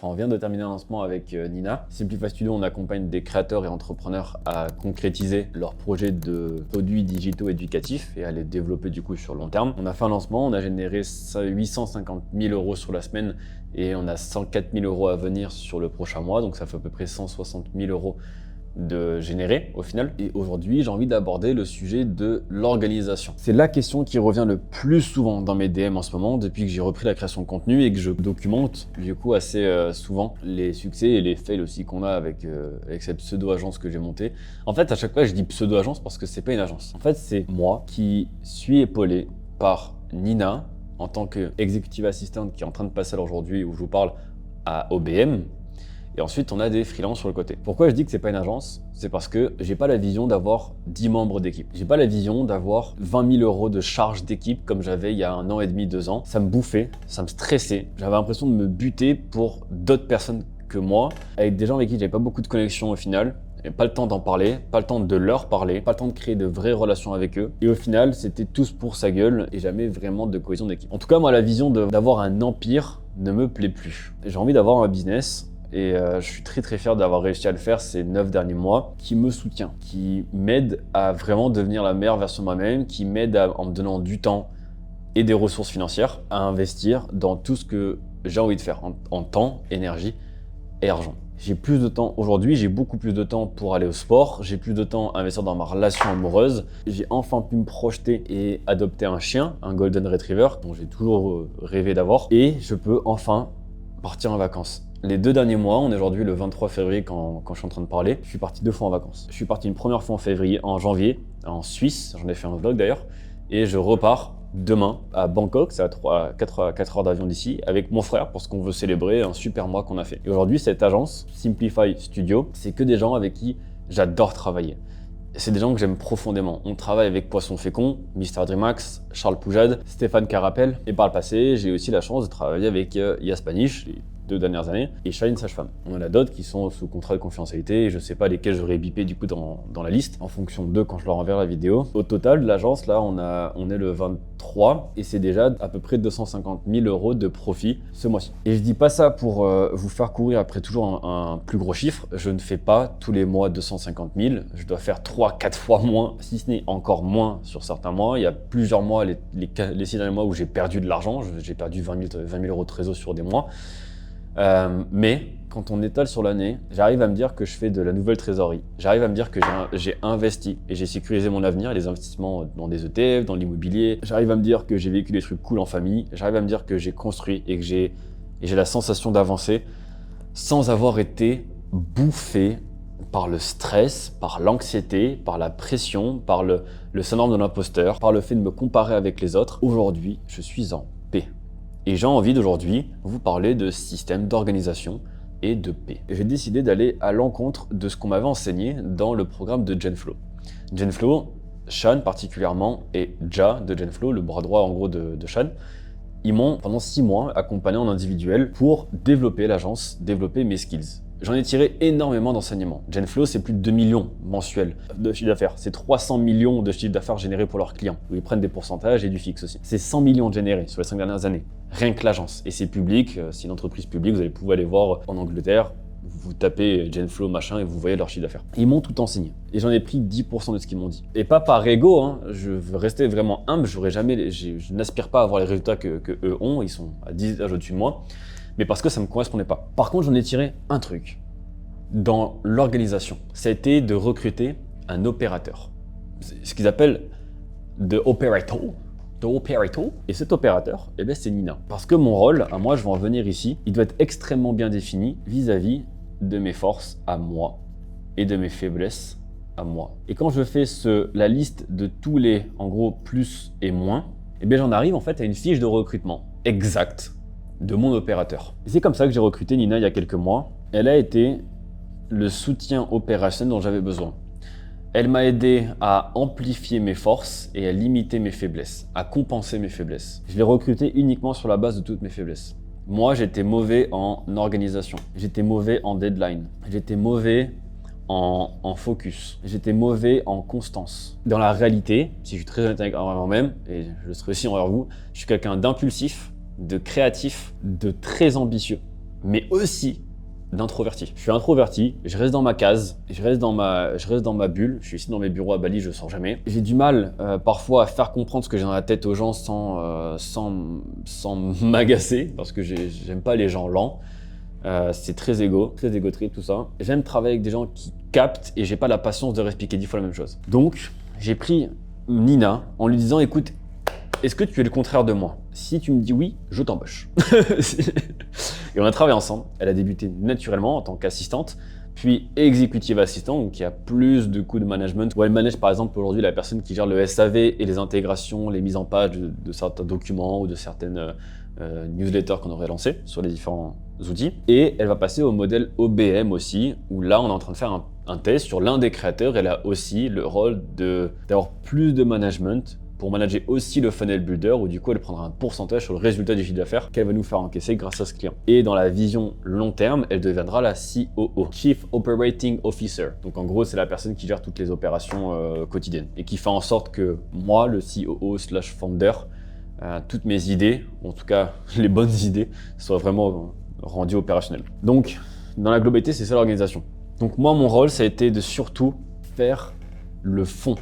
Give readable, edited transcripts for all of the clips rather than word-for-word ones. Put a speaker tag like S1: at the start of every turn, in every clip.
S1: On vient de terminer un lancement avec Nina. Simplify Studio, on accompagne des créateurs et entrepreneurs à concrétiser leurs projets de produits digitaux éducatifs et à les développer du coup sur le long terme. On a fait un lancement, on a généré 850 000 euros sur la semaine et on a 104 000 euros à venir sur le prochain mois. Donc ça fait à peu près 160 000 euros de générer au final. Et aujourd'hui, j'ai envie d'aborder le sujet de l'organisation. C'est la question qui revient le plus souvent dans mes DM en ce moment depuis que j'ai repris la création de contenu et que je documente du coup assez souvent les succès et les fails aussi qu'on a avec cette pseudo-agence que j'ai montée. En fait, à chaque fois, je dis pseudo-agence parce que c'est pas une agence. En fait, c'est moi qui suis épaulé par Nina en tant qu'executive assistant qui est en train de passer à aujourd'hui où je vous parle à OBM. Et ensuite, on a des freelances sur le côté. Pourquoi je dis que c'est pas une agence? C'est parce que j'ai pas la vision d'avoir 10 membres d'équipe. J'ai pas la vision d'avoir 20 000 euros de charge d'équipe comme j'avais il y a 1 an et demi, 2 ans. Ça me bouffait, ça me stressait. J'avais l'impression de me buter pour d'autres personnes que moi, avec des gens avec qui j'avais pas beaucoup de connexion au final. Et pas le temps d'en parler, pas le temps de leur parler, pas le temps de créer de vraies relations avec eux. Et au final, c'était tous pour sa gueule et jamais vraiment de cohésion d'équipe. En tout cas, moi, la vision d'avoir un empire ne me plaît plus. J'ai envie d'avoir un business. Et je suis très fier d'avoir réussi à le faire ces 9 derniers mois, qui me soutient, qui m'aide à vraiment devenir la meilleure version de moi-même, qui m'aide en me donnant du temps et des ressources financières à investir dans tout ce que j'ai envie de faire en temps, énergie et argent. J'ai plus de temps aujourd'hui, j'ai beaucoup plus de temps pour aller au sport, j'ai plus de temps à investir dans ma relation amoureuse, j'ai enfin pu me projeter et adopter un chien, un Golden Retriever, dont j'ai toujours rêvé d'avoir, et je peux enfin partir en vacances. Les 2 derniers mois, on est aujourd'hui le 23 février quand je suis en train de parler, je suis parti 2 fois en vacances. Je suis parti une première fois en janvier, en Suisse, j'en ai fait un vlog d'ailleurs, et je repars demain à Bangkok, c'est à 4 heures d'avion d'ici, avec mon frère parce qu'on veut célébrer un super mois qu'on a fait. Et aujourd'hui, cette agence, Simplify Studio, c'est que des gens avec qui j'adore travailler. C'est des gens que j'aime profondément. On travaille avec Poisson Fécond, Mr Dreamax, Charles Poujade, Stéphane Carapel. Et par le passé, j'ai aussi la chance de travailler avec Yaspanish, les 2 dernières années, et Shine Sage-Femme. On en a d'autres qui sont sous contrat de confidentialité, et je sais pas lesquels j'aurais bipé du coup dans la liste, en fonction d'eux quand je leur enverrai la vidéo. Au total, de l'agence, là, on est le 23, et c'est déjà à peu près 250 000 euros de profit ce mois-ci. Et je dis pas ça pour vous faire courir après toujours un plus gros chiffre. Je ne fais pas tous les mois 250 000, je dois faire 3-4 fois moins, si ce n'est encore moins sur certains mois. Il y a plusieurs mois, les 6 derniers mois où j'ai perdu de l'argent, j'ai perdu 20 000 euros de trésor sur des mois. Mais quand on étale sur l'année, j'arrive à me dire que je fais de la nouvelle trésorerie. J'arrive à me dire que j'ai investi et j'ai sécurisé mon avenir, les investissements dans des ETF, dans l'immobilier. J'arrive à me dire que j'ai vécu des trucs cool en famille. J'arrive à me dire que j'ai construit et que j'ai la sensation d'avancer sans avoir été bouffé par le stress, par l'anxiété, par la pression, par le syndrome de l'imposteur, par le fait de me comparer avec les autres. Aujourd'hui, je suis en paix. Et j'ai envie d'aujourd'hui vous parler de système d'organisation et de paix. J'ai décidé d'aller à l'encontre de ce qu'on m'avait enseigné dans le programme de Genflow. Genflow, Sean particulièrement, et Ja de Genflow, le bras droit en gros de Sean, ils m'ont pendant 6 mois accompagné en individuel pour développer l'agence, développer mes skills. J'en ai tiré énormément d'enseignements. Genflow, c'est plus de 2 millions mensuels de chiffre d'affaires. C'est 300 millions de chiffre d'affaires générés pour leurs clients, où ils prennent des pourcentages et du fixe aussi. C'est 100 millions générés sur les 5 dernières années. Rien que l'agence. Et c'est public, c'est une entreprise publique, vous allez pouvoir aller voir en Angleterre, vous tapez Genflow machin et vous voyez leur chiffre d'affaires. Ils m'ont tout enseigné. Et j'en ai pris 10% de ce qu'ils m'ont dit. Et pas par ego, hein. Je veux rester vraiment humble, je n'aspire pas à avoir les résultats que eux ont, ils sont à 10 étages au-dessus de moi. Mais parce que ça ne me correspondait pas. Par contre, j'en ai tiré un truc dans l'organisation. Ça a été de recruter un opérateur. C'est ce qu'ils appellent de operator. Et cet opérateur, eh ben, c'est Nina. Parce que mon rôle, à moi, je vais en venir ici, il doit être extrêmement bien défini vis-à-vis de mes forces à moi et de mes faiblesses à moi. Et quand je fais la liste de tous les, en gros, plus et moins, eh bien, j'en arrive en fait à une fiche de recrutement exacte de mon opérateur. Et c'est comme ça que j'ai recruté Nina il y a quelques mois. Elle a été le soutien opérationnel dont j'avais besoin. Elle m'a aidé à amplifier mes forces et à limiter mes faiblesses, à compenser mes faiblesses. Je l'ai recrutée uniquement sur la base de toutes mes faiblesses. Moi, j'étais mauvais en organisation, j'étais mauvais en deadline, j'étais mauvais en focus, j'étais mauvais en constance. Dans la réalité, si je suis très honnête avec moi-même, et je le serai aussi envers vous, je suis quelqu'un d'impulsif, de créatif, de très ambitieux. mais aussi d'introverti. Je suis introverti, je reste dans ma case, je reste dans ma bulle, je suis ici dans mes bureaux à Bali, je sors jamais. J'ai du mal parfois à faire comprendre ce que j'ai dans la tête aux gens sans m'agacer, parce que j'aime pas les gens lents. C'est très égotrip tout ça. J'aime travailler avec des gens qui captent et j'ai pas la patience de réexpliquer 10 fois la même chose. Donc j'ai pris Nina en lui disant écoute, est-ce que tu es le contraire de moi? Si tu me dis oui, je t'embauche. Et on a travaillé ensemble. Elle a débuté naturellement en tant qu'assistante, puis executive assistant, donc il y a plus de coups de management, où elle manage par exemple aujourd'hui la personne qui gère le SAV et les intégrations, les mises en page de certains documents ou de certaines newsletters qu'on aurait lancées sur les différents outils. Et elle va passer au modèle OBM aussi, où là on est en train de faire un test sur l'un des créateurs. Elle a aussi le rôle d'avoir plus de management pour manager aussi le funnel builder, où du coup elle prendra un pourcentage sur le résultat du chiffre d'affaires qu'elle va nous faire encaisser grâce à ce client. Et dans la vision long terme, elle deviendra la COO, Chief Operating Officer. Donc en gros, c'est la personne qui gère toutes les opérations quotidiennes et qui fait en sorte que moi, le COO/founder, toutes mes idées, en tout cas les bonnes idées, soient vraiment rendues opérationnelles. Donc dans la globalité, c'est ça l'organisation. Donc moi, mon rôle, ça a été de surtout faire le fond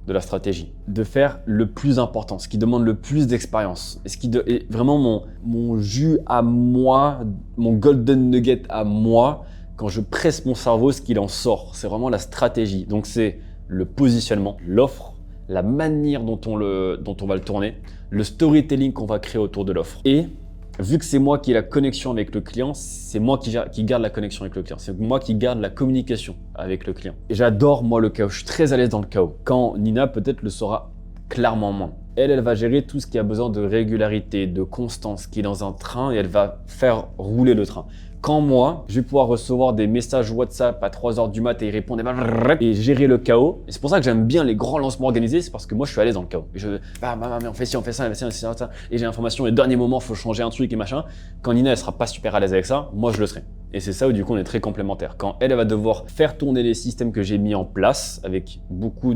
S1: de la stratégie, de faire le plus important, ce qui demande le plus d'expérience, et vraiment mon jus à moi, mon golden nugget à moi, quand je presse mon cerveau, ce qu'il en sort, c'est vraiment la stratégie. Donc c'est le positionnement, l'offre, la manière dont on va le tourner, le storytelling qu'on va créer autour de l'offre. Et vu que c'est moi qui ai la connexion avec le client, c'est moi qui garde la connexion avec le client. C'est moi qui garde la communication avec le client. Et j'adore, moi, le chaos. Je suis très à l'aise dans le chaos. Quand Nina, peut-être, le saura clairement moins. Elle va gérer tout ce qui a besoin de régularité, de constance, qui est dans un train, et elle va faire rouler le train. Quand moi, je vais pouvoir recevoir des messages WhatsApp à 3h du mat et y répondre et gérer le chaos. Et c'est pour ça que j'aime bien les grands lancements organisés, c'est parce que moi je suis à l'aise dans le chaos. Et mais on fait ci, on fait ça, et j'ai l'information, et au dernier moment, il faut changer un truc et machin. Quand Nina, elle sera pas super à l'aise avec ça, moi je le serai. Et c'est ça où du coup on est très complémentaires. Quand elle va devoir faire tourner les systèmes que j'ai mis en place avec beaucoup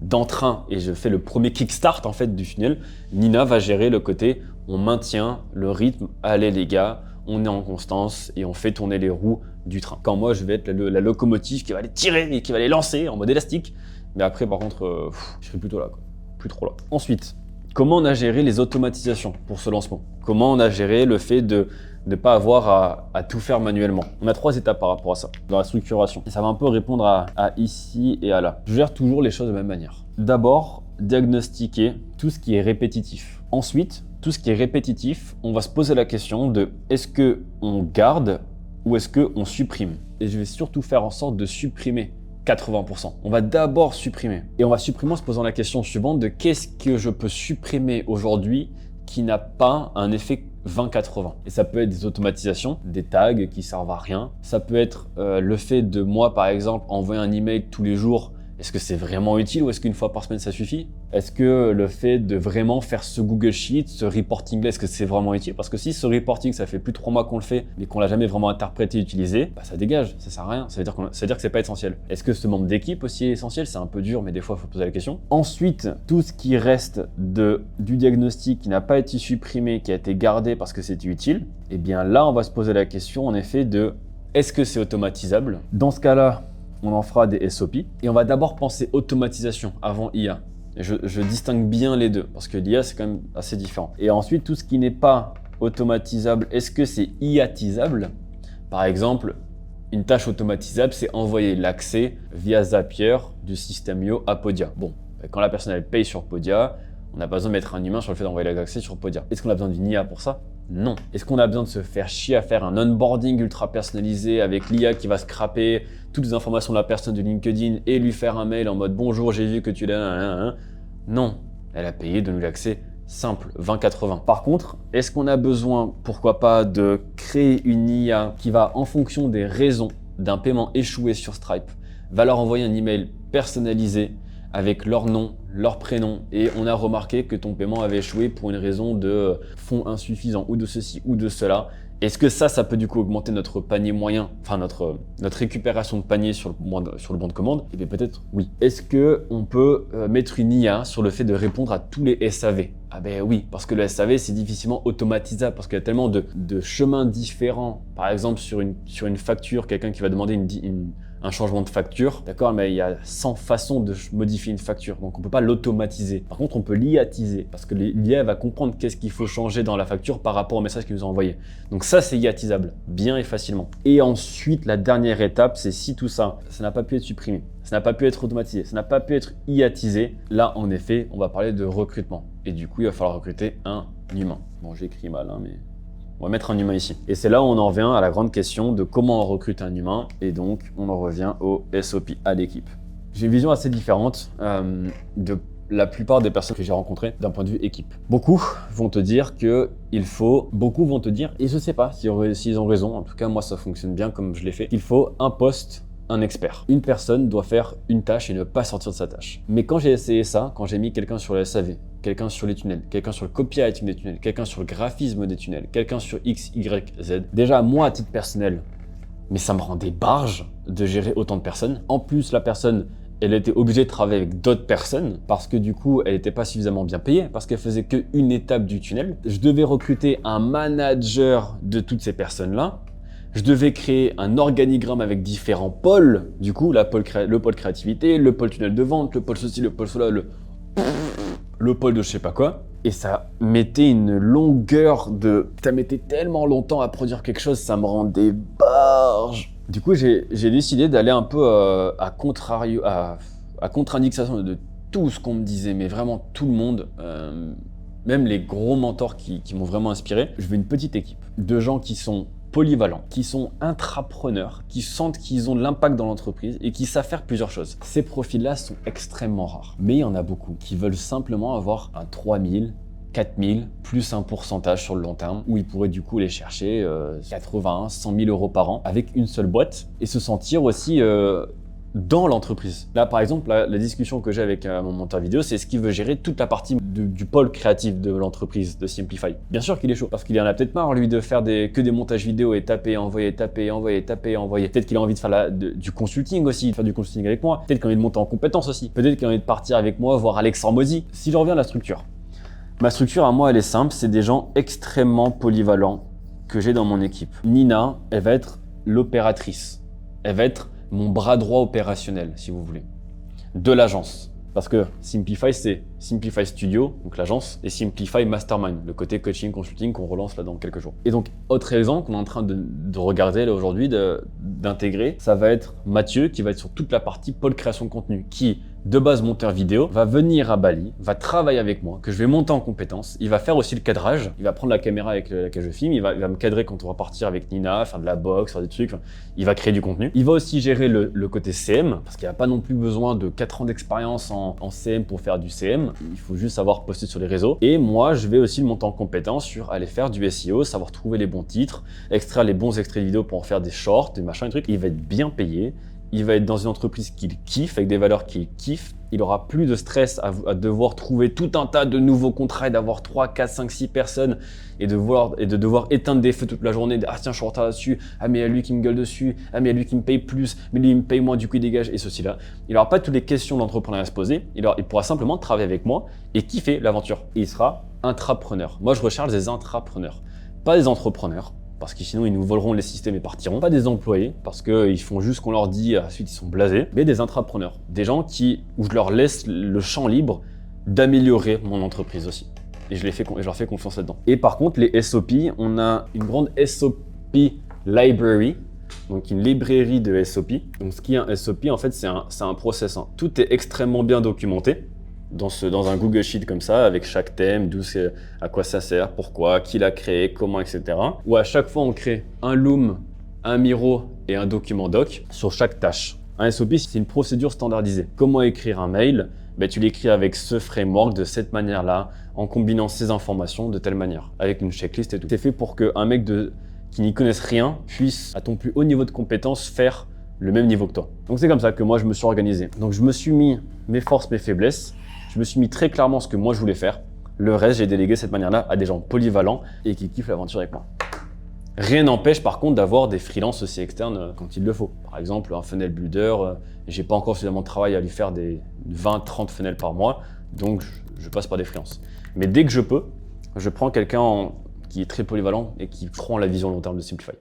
S1: d'entrain, et je fais le premier kickstart en fait du funnel, Nina va gérer le côté on maintient le rythme, allez les gars, on est en constance et on fait tourner les roues du train. Quand moi, je vais être la locomotive qui va les tirer et qui va les lancer en mode élastique. Mais après, par contre, je serai plutôt là, quoi. Plus trop là. Ensuite, comment on a géré les automatisations pour ce lancement? Comment on a géré le fait de ne pas avoir à tout faire manuellement? On a 3 étapes par rapport à ça, dans la structuration. Et ça va un peu répondre à ici et à là. Je gère toujours les choses de la même manière. D'abord, diagnostiquer tout ce qui est répétitif. Ensuite, tout ce qui est répétitif, on va se poser la question de est-ce qu'on garde ou est-ce qu'on supprime? Et je vais surtout faire en sorte de supprimer 80%. On va d'abord supprimer. Et on va supprimer en se posant la question suivante de qu'est-ce que je peux supprimer aujourd'hui qui n'a pas un effet 20-80. Et ça peut être des automatisations, des tags qui servent à rien. Ça peut être le fait de moi, par exemple, envoyer un email tous les jours. Est-ce que c'est vraiment utile ou est-ce qu'une fois par semaine ça suffit? Est-ce que le fait de vraiment faire ce Google Sheet, ce reporting-là, est-ce que c'est vraiment utile? Parce que si ce reporting, ça fait plus de 3 mois qu'on le fait, mais qu'on l'a jamais vraiment interprété, utilisé, bah ça dégage, ça sert à rien. Ça veut dire que c'est pas essentiel. Est-ce que ce membre d'équipe aussi est essentiel? C'est un peu dur, mais des fois, il faut poser la question. Ensuite, tout ce qui reste du diagnostic qui n'a pas été supprimé, qui a été gardé parce que c'était utile, eh bien là, on va se poser la question, en effet, de est-ce que c'est automatisable? Dans ce cas-là, on en fera des SOP et on va d'abord penser automatisation avant IA. Et je distingue bien les deux parce que l'IA c'est quand même assez différent. Et ensuite, tout ce qui n'est pas automatisable, est-ce que c'est IAtisable? Par exemple, une tâche automatisable, c'est envoyer l'accès via Zapier du système Yo à Podia. Bon, quand la personne elle paye sur Podia, on n'a pas besoin de mettre un humain sur le fait d'envoyer l'accès sur Podia. Est-ce qu'on a besoin d'une IA pour ça? Non. Est-ce qu'on a besoin de se faire chier à faire un onboarding ultra personnalisé avec l'IA qui va scraper toutes les informations de la personne de LinkedIn et lui faire un mail en mode bonjour, j'ai vu que tu l'as. Non. Elle a payé, donne-lui l'accès simple, 20-80. Par contre, est-ce qu'on a besoin, pourquoi pas, de créer une IA qui va, en fonction des raisons d'un paiement échoué sur Stripe, va leur envoyer un email personnalisé avec leur nom, leur prénom, et on a remarqué que ton paiement avait échoué pour une raison de fonds insuffisants ou de ceci ou de cela. Est-ce que ça peut du coup augmenter notre panier moyen, enfin notre récupération de panier sur le bon de commande? Eh bien peut-être oui. Est-ce qu'on peut mettre une IA sur le fait de répondre à tous les SAV, Ah ben oui, parce que le SAV, c'est difficilement automatisable, parce qu'il y a tellement de chemins différents. Par exemple, sur une facture, quelqu'un qui va demander un changement de facture, d'accord, mais il y a 100 façons de modifier une facture, donc on ne peut pas l'automatiser. Par contre, on peut l'IAtiser, parce que l'IA va comprendre qu'est-ce qu'il faut changer dans la facture par rapport au message qu'il nous a envoyé. Donc ça, c'est IAtisable, bien et facilement. Et ensuite, la dernière étape, c'est si tout ça, ça n'a pas pu être supprimé, ça n'a pas pu être automatisé, ça n'a pas pu être IAtisé, là, en effet, on va parler de recrutement. Et du coup, il va falloir recruter un humain. Bon, j'écris mal, hein, mais... on va mettre un humain ici. Et c'est là où on en revient à la grande question de comment on recrute un humain. Et donc, on en revient au SOP, à l'équipe. J'ai une vision assez différente de la plupart des personnes que j'ai rencontrées d'un point de vue équipe. Beaucoup vont te dire, et je sais pas s'ils ont raison, en tout cas moi ça fonctionne bien comme je l'ai fait, qu'il faut un poste, un expert. Une personne doit faire une tâche et ne pas sortir de sa tâche. Mais quand j'ai essayé ça, quand j'ai mis quelqu'un sur le SAV, quelqu'un sur les tunnels, quelqu'un sur le copywriting des tunnels, quelqu'un sur le graphisme des tunnels, quelqu'un sur X, Y, Z, déjà moi à titre personnel, mais ça me rendait barge de gérer autant de personnes. En plus la personne, elle était obligée de travailler avec d'autres personnes parce que du coup, elle n'était pas suffisamment bien payée parce qu'elle faisait qu'une étape du tunnel. Je devais recruter un manager de toutes ces personnes-là. Je devais créer un organigramme avec différents pôles. Du coup, le pôle créativité, le pôle tunnel de vente, le pôle ceci, le pôle cela, le pôle de je sais pas quoi. Et ça mettait une longueur de... Ça mettait tellement longtemps à produire quelque chose, ça me rendait barge. Du coup, j'ai décidé d'aller un peu à contre-indication de tout ce qu'on me disait, mais vraiment tout le monde, même les gros mentors qui m'ont vraiment inspiré. Je veux une petite équipe de gens qui sont polyvalents, qui sont intrapreneurs, qui sentent qu'ils ont de l'impact dans l'entreprise et qui savent faire plusieurs choses. Ces profils-là sont extrêmement rares, mais il y en a beaucoup qui veulent simplement avoir un 3000, 4000, plus un pourcentage sur le long terme, où ils pourraient du coup aller chercher 80, 100 000 euros par an avec une seule boîte et se sentir aussi dans l'entreprise. Là, par exemple, la discussion que j'ai avec mon monteur vidéo, c'est ce qu'il veut gérer toute la partie du pôle créatif de l'entreprise, de Simplify. Bien sûr qu'il est chaud, parce qu'il en a peut-être marre, lui, de faire que des montages vidéo et taper, envoyer, taper, envoyer, taper, envoyer. Peut-être qu'il a envie de faire du consulting aussi, de faire du consulting avec moi. Peut-être qu'il a envie de monter en compétences aussi. Peut-être qu'il a envie de partir avec moi, voir Alex Hormozy. Si je reviens à la structure, ma structure à moi, elle est simple, c'est des gens extrêmement polyvalents que j'ai dans mon équipe. Nina, elle va être l'opératrice. Elle va être mon bras droit opérationnel, si vous voulez, de l'agence. Parce que Simplify, c'est Simplify Studio, donc l'agence, et Simplify Mastermind, le côté coaching, consulting qu'on relance là dans quelques jours. Et donc, autre exemple qu'on est en train de regarder là aujourd'hui, d'intégrer, ça va être Mathieu, qui va être sur toute la partie pôle création de contenu, qui, de base monteur vidéo, va venir à Bali, va travailler avec moi, que je vais monter en compétences. Il va faire aussi le cadrage, il va prendre la caméra avec laquelle je filme, il va me cadrer quand on va partir avec Nina, faire de la boxe, faire des trucs, il va créer du contenu. Il va aussi gérer le côté CM, parce qu'il n'y a pas non plus besoin de 4 ans d'expérience en CM pour faire du CM, il faut juste savoir poster sur les réseaux. Et moi, je vais aussi le monter en compétences sur aller faire du SEO, savoir trouver les bons titres, extraire les bons extraits de vidéos pour en faire des shorts, des machins, des trucs. Il va être bien payé. Il va être dans une entreprise qu'il kiffe, avec des valeurs qu'il kiffe. Il aura plus de stress à devoir trouver tout un tas de nouveaux contrats et d'avoir 3, 4, 5, 6 personnes et de devoir éteindre des feux toute la journée. Ah tiens, je suis en retard là-dessus. Ah mais il y a lui qui me gueule dessus. Ah mais il y a lui qui me paye plus. Mais lui il me paye moins, du coup il dégage et ceci là. Il n'aura pas toutes les questions d'entrepreneuriat à se poser. Il pourra simplement travailler avec moi et kiffer l'aventure. Et il sera intrapreneur. Moi je recherche des intrapreneurs, pas des entrepreneurs. Parce que sinon ils nous voleront les systèmes et partiront. Pas des employés, parce qu'ils font juste ce qu'on leur dit, ensuite ils sont blasés, mais des intrapreneurs. Des gens où je leur laisse le champ libre d'améliorer mon entreprise aussi. Et je leur fais confiance là-dedans. Et par contre, les SOP, on a une grande SOP library, donc une librairie de SOP. Donc ce qui est un SOP, en fait, c'est un process. Hein. Tout est extrêmement bien documenté. Dans un Google Sheet comme ça, avec chaque thème, à quoi ça sert, pourquoi, qui l'a créé, comment, etc. Où à chaque fois, on crée un Loom, un Miro et un document doc sur chaque tâche. Un SOP, c'est une procédure standardisée. Comment écrire un mail? Tu l'écris avec ce framework de cette manière-là, en combinant ces informations de telle manière, avec une checklist et tout. C'est fait pour qu'un mec qui n'y connaisse rien puisse, à ton plus haut niveau de compétence, faire le même niveau que toi. Donc c'est comme ça que moi, je me suis organisé. Donc je me suis mis mes forces, mes faiblesses. Je me suis mis très clairement ce que moi je voulais faire. Le reste, j'ai délégué de cette manière-là à des gens polyvalents et qui kiffent l'aventure avec moi. Rien n'empêche par contre d'avoir des freelances aussi externes quand il le faut. Par exemple, un funnel builder, j'ai pas encore suffisamment de travail à lui faire des 20-30 funnels par mois, donc je passe par des freelances. Mais dès que je peux, je prends quelqu'un qui est très polyvalent et qui prend la vision long terme de Simplify.